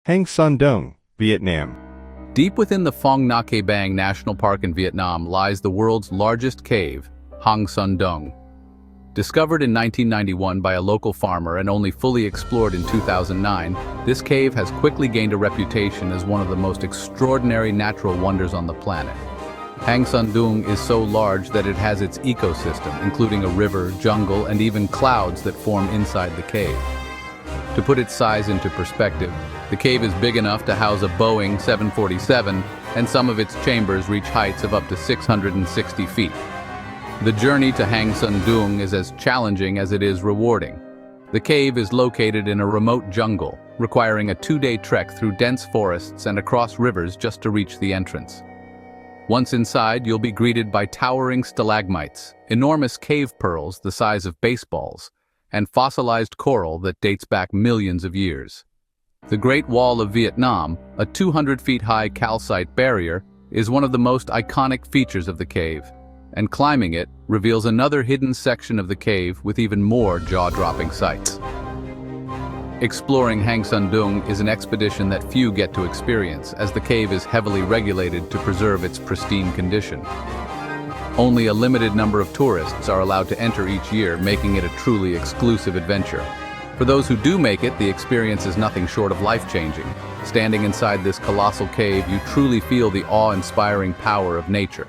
Hang Son Doong, Vietnam. Deep within the Phong Nha Bang National Park in Vietnam lies the world's largest cave, Hang Son Doong. Discovered in 1991 by a local farmer and only fully explored in 2009, this cave has quickly gained a reputation as one of the most extraordinary natural wonders on the planet. Hang Son Doong is so large that it has its ecosystem, including a river, jungle, and even clouds that form inside the cave. To put its size into perspective, the cave is big enough to house a Boeing 747, and some of its chambers reach heights of up to 660 feet. The journey to Hang Son Doong is as challenging as it is rewarding. The cave is located in a remote jungle, requiring a 2-day trek through dense forests and across rivers just to reach the entrance. Once inside, you'll be greeted by towering stalagmites, enormous cave pearls the size of baseballs, and fossilized coral that dates back millions of years. The Great Wall of Vietnam, a 200-feet-high calcite barrier, is one of the most iconic features of the cave, and climbing it reveals another hidden section of the cave with even more jaw-dropping sights. Exploring Hang Son Doong is an expedition that few get to experience, as the cave is heavily regulated to preserve its pristine condition. Only a limited number of tourists are allowed to enter each year, making it a truly exclusive adventure. For those who do make it, the experience is nothing short of life-changing. Standing inside this colossal cave, you truly feel the awe-inspiring power of nature.